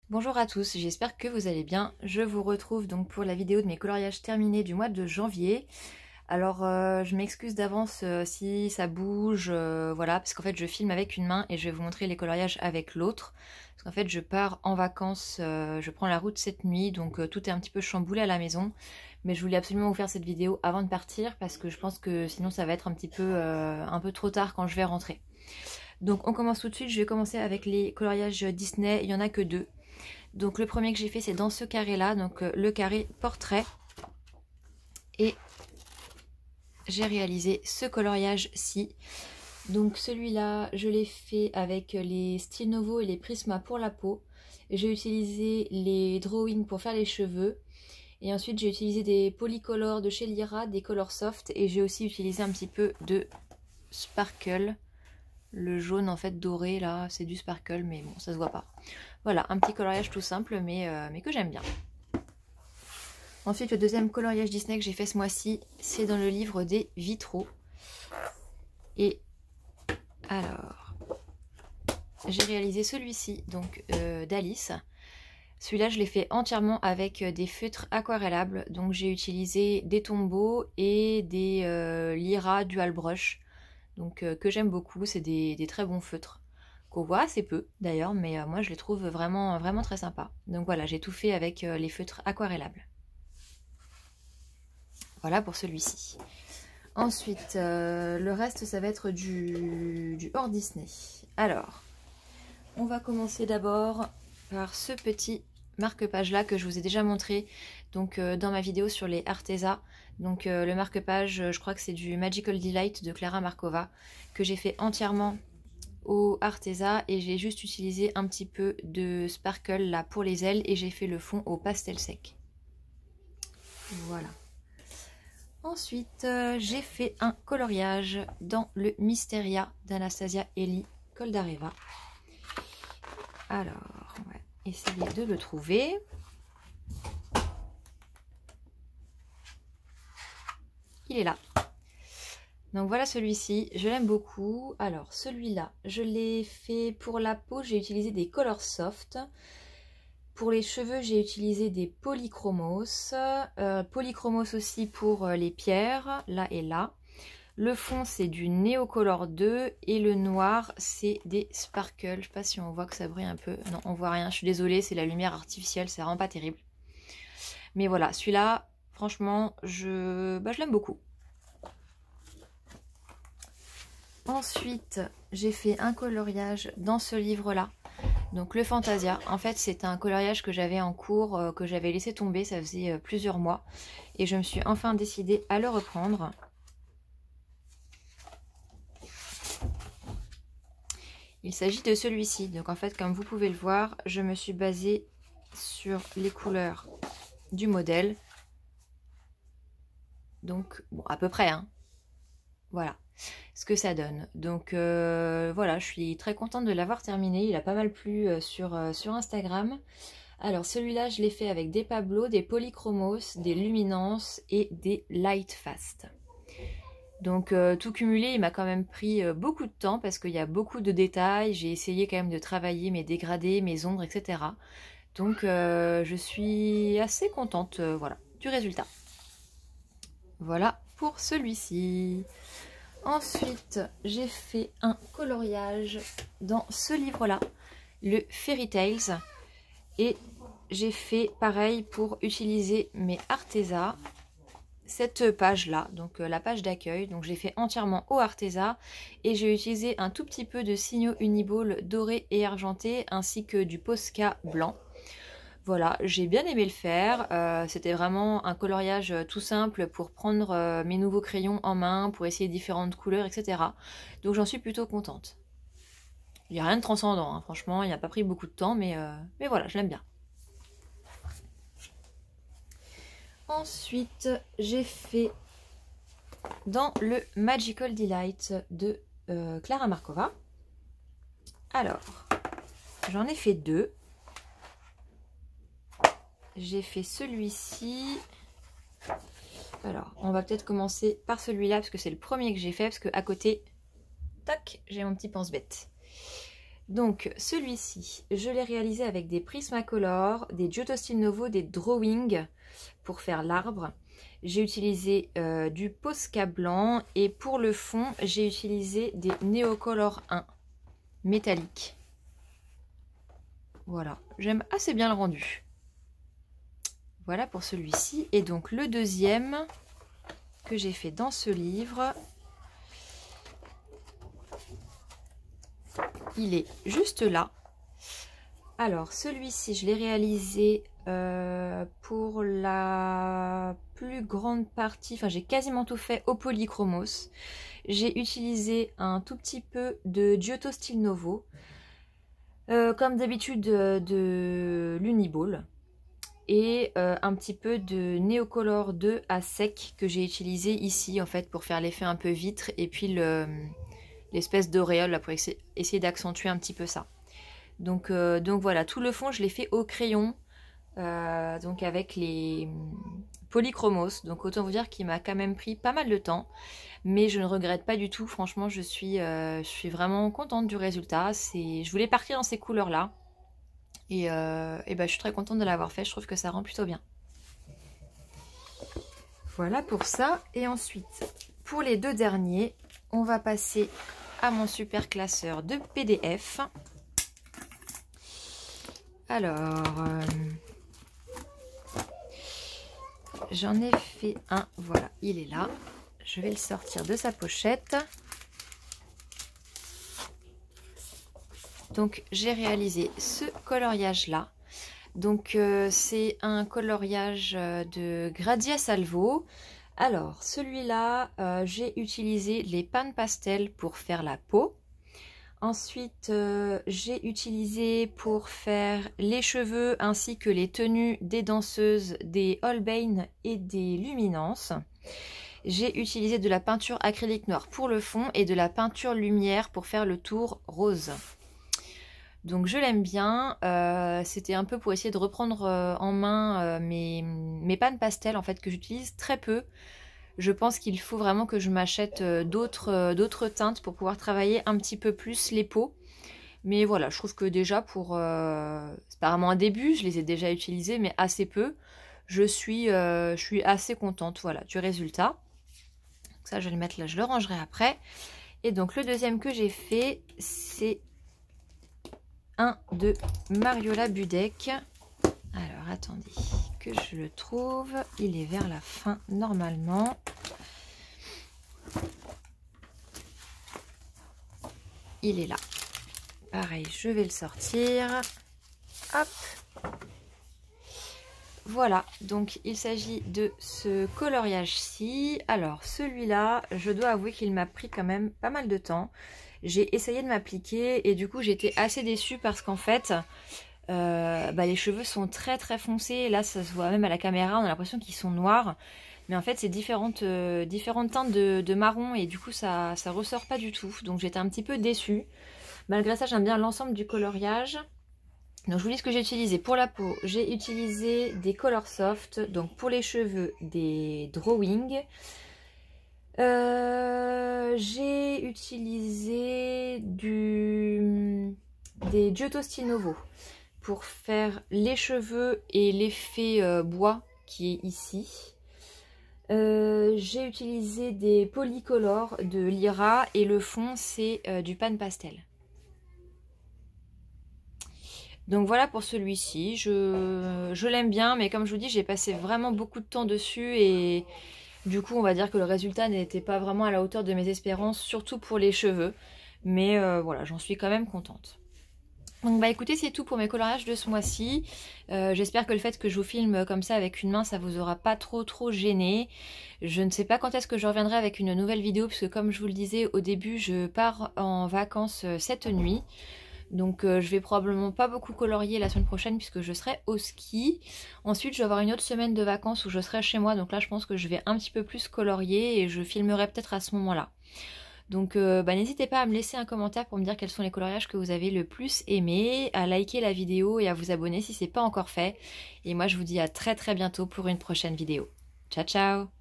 Bonjour à tous, j'espère que vous allez bien. Je vous retrouve donc pour la vidéo de mes coloriages terminés du mois de janvier. Alors je m'excuse d'avance si ça bouge, voilà, parce qu'en fait je filme avec une main et je vais vous montrer les coloriages avec l'autre. Parce qu'en fait je pars en vacances, je prends la route cette nuit, donc tout est un petit peu chamboulé à la maison. Mais je voulais absolument vous faire cette vidéo avant de partir parce que je pense que sinon ça va être un peu trop tard quand je vais rentrer. Donc on commence tout de suite, je vais commencer avec les coloriages Disney, il n'y en a que deux. Donc le premier que j'ai fait c'est dans ce carré là, donc le carré portrait. Et j'ai réalisé ce coloriage-ci. Donc celui-là je l'ai fait avec les Style Novo et les Prisma pour la peau. J'ai utilisé les drawings pour faire les cheveux. Et ensuite j'ai utilisé des polycolores de chez Lyra, des colors soft. Et j'ai aussi utilisé un petit peu de sparkle. Le jaune en fait doré là, c'est du sparkle mais bon ça se voit pas. Voilà, un petit coloriage tout simple mais que j'aime bien. Ensuite, le deuxième coloriage Disney que j'ai fait ce mois-ci, c'est dans le livre des vitraux. Et alors, j'ai réalisé celui-ci, donc d'Alice. Celui-là, je l'ai fait entièrement avec des feutres aquarellables. Donc j'ai utilisé des tombeaux et des Lyra Dual Brush. Donc que j'aime beaucoup, c'est des très bons feutres. Qu'on voit assez peu d'ailleurs, mais moi je les trouve vraiment, vraiment très sympas. Donc voilà, j'ai tout fait avec les feutres aquarellables. Voilà pour celui-ci. Ensuite, le reste, ça va être du hors Disney. Alors, on va commencer d'abord par ce petit marque-page là que je vous ai déjà montré donc, dans ma vidéo sur les Arteza. Donc le marque-page, je crois que c'est du Magical Delight de Clara Markova que j'ai fait entièrement au Arteza et j'ai juste utilisé un petit peu de sparkle là pour les ailes et j'ai fait le fond au pastel sec. Voilà. Ensuite, j'ai fait un coloriage dans le Mysteria d'Anastasia Eli Koldareva. Alors, on va essayer de le trouver. Il est là. Donc voilà celui-ci, je l'aime beaucoup. Alors celui-là, je l'ai fait pour la peau, j'ai utilisé des Color Soft. Pour les cheveux, j'ai utilisé des polychromos. Polychromos aussi pour les pierres, là et là. Le fond, c'est du Neocolor 2 et le noir, c'est des Sparkle. Je sais pas si on voit que ça brille un peu. Non, on voit rien. Je suis désolée, c'est la lumière artificielle, c'est vraiment pas terrible. Mais voilà, celui-là, franchement, je l'aime beaucoup. Ensuite, j'ai fait un coloriage dans ce livre-là. Donc le Fantasia, en fait c'est un coloriage que j'avais en cours, que j'avais laissé tomber, ça faisait plusieurs mois. Et je me suis enfin décidée à le reprendre. Il s'agit de celui-ci. Donc en fait, comme vous pouvez le voir, je me suis basée sur les couleurs du modèle. Donc, bon, à peu près, hein. Voilà ce que ça donne. Donc voilà, je suis très contente de l'avoir terminé. Il a pas mal plu sur Instagram. Alors celui-là, je l'ai fait avec des Pablo, des polychromos, des luminances et des light fast. Donc tout cumulé, il m'a quand même pris beaucoup de temps parce qu'il y a beaucoup de détails. J'ai essayé quand même de travailler mes dégradés, mes ombres, etc. Donc je suis assez contente voilà, du résultat. Voilà pour celui-ci. Ensuite, j'ai fait un coloriage dans ce livre-là, le Fairy Tales. Et j'ai fait pareil pour utiliser mes Arteza, cette page-là, donc la page d'accueil. Donc j'ai fait entièrement au Arteza et j'ai utilisé un tout petit peu de signaux Uniball doré et argenté ainsi que du Posca blanc. Voilà, j'ai bien aimé le faire. C'était vraiment un coloriage tout simple pour prendre mes nouveaux crayons en main, pour essayer différentes couleurs, etc. Donc j'en suis plutôt contente. Il n'y a rien de transcendant, hein, franchement, il n'a pas pris beaucoup de temps, mais voilà, je l'aime bien. Ensuite, j'ai fait dans le Magical Delight de Clara Markova. Alors, j'en ai fait deux. J'ai fait celui-ci. Alors, on va peut-être commencer par celui-là parce que c'est le premier que j'ai fait. Parce qu'à côté, tac, j'ai mon petit pense-bête. Donc celui-ci, je l'ai réalisé avec des Prismacolor, des Giotto Stilnovo, des Drawing pour faire l'arbre. J'ai utilisé du Posca blanc et pour le fond, j'ai utilisé des Neocolor 1 métalliques. Voilà, j'aime assez bien le rendu. Voilà pour celui-ci. Et donc le deuxième que j'ai fait dans ce livre, il est juste là. Alors celui-ci, je l'ai réalisé pour la plus grande partie, enfin j'ai quasiment tout fait au polychromos. J'ai utilisé un tout petit peu de Giotto Stilnovo, comme d'habitude de l'Uniball, et un petit peu de Neocolor 2 à sec que j'ai utilisé ici en fait pour faire l'effet un peu vitre, et puis l'espèce d'auréole pour essayer d'accentuer un petit peu ça. Donc voilà, tout le fond je l'ai fait au crayon, donc avec les polychromos, donc autant vous dire qu'il m'a quand même pris pas mal de temps, mais je ne regrette pas du tout. Franchement je suis vraiment contente du résultat. Je voulais partir dans ces couleurs là, et je suis très contente de l'avoir fait. Je trouve que ça rend plutôt bien. Voilà pour ça. Et ensuite pour les deux derniers, on va passer à mon super classeur de PDF. Alors, j'en ai fait un, voilà, il est là. Je vais le sortir de sa pochette. Donc, j'ai réalisé ce coloriage-là. Donc, c'est un coloriage de Gradia Salvo. Alors, celui-là, j'ai utilisé les Pan Pastel pour faire la peau. Ensuite, j'ai utilisé pour faire les cheveux ainsi que les tenues des danseuses des Holbein et des Luminance. J'ai utilisé de la peinture acrylique noire pour le fond et de la peinture lumière pour faire le tour rose. Donc je l'aime bien. C'était un peu pour essayer de reprendre en main mes pans pastel en fait, que j'utilise très peu. Je pense qu'il faut vraiment que je m'achète d'autres teintes pour pouvoir travailler un petit peu plus les peaux. Mais voilà, je trouve que déjà pour... c'est pas vraiment un début, je les ai déjà utilisés, mais assez peu. Je suis assez contente, voilà, du résultat. Donc ça, je vais le mettre là, je le rangerai après. Et donc le deuxième que j'ai fait, c'est un de Mariola Budek. Alors attendez que je le trouve, il est vers la fin normalement. Il est là. Pareil, je vais le sortir. Hop. Voilà, donc il s'agit de ce coloriage-ci. Alors celui-là, je dois avouer qu'il m'a pris quand même pas mal de temps. J'ai essayé de m'appliquer et du coup j'étais assez déçue parce qu'en fait... les cheveux sont très très foncés. Là ça se voit même à la caméra, on a l'impression qu'ils sont noirs, mais en fait c'est différentes teintes de marron et du coup ça ressort pas du tout, donc j'étais un petit peu déçue. Malgré ça j'aime bien l'ensemble du coloriage. Donc je vous dis ce que j'ai utilisé. Pour la peau, j'ai utilisé des Color Soft, donc pour les cheveux des Drawing. J'ai utilisé des Giotto Stilnovo pour faire les cheveux et l'effet bois qui est ici. J'ai utilisé des Polycolor de Lyra et le fond c'est du Pan Pastel. Donc voilà pour celui-ci, je l'aime bien, mais comme je vous dis, j'ai passé vraiment beaucoup de temps dessus et du coup on va dire que le résultat n'était pas vraiment à la hauteur de mes espérances, surtout pour les cheveux. Mais voilà, j'en suis quand même contente. Donc bah écoutez, c'est tout pour mes coloriages de ce mois-ci. J'espère que le fait que je vous filme comme ça avec une main, ça vous aura pas trop gêné. Je ne sais pas quand est-ce que je reviendrai avec une nouvelle vidéo, puisque comme je vous le disais au début, je pars en vacances cette nuit. Donc je vais probablement pas beaucoup colorier la semaine prochaine puisque je serai au ski. Ensuite je vais avoir une autre semaine de vacances où je serai chez moi, donc là je pense que je vais un petit peu plus colorier et je filmerai peut-être à ce moment-là. Donc n'hésitez pas à me laisser un commentaire pour me dire quels sont les coloriages que vous avez le plus aimé, à liker la vidéo et à vous abonner si c'est pas encore fait. Et moi je vous dis à très bientôt pour une prochaine vidéo. Ciao ciao!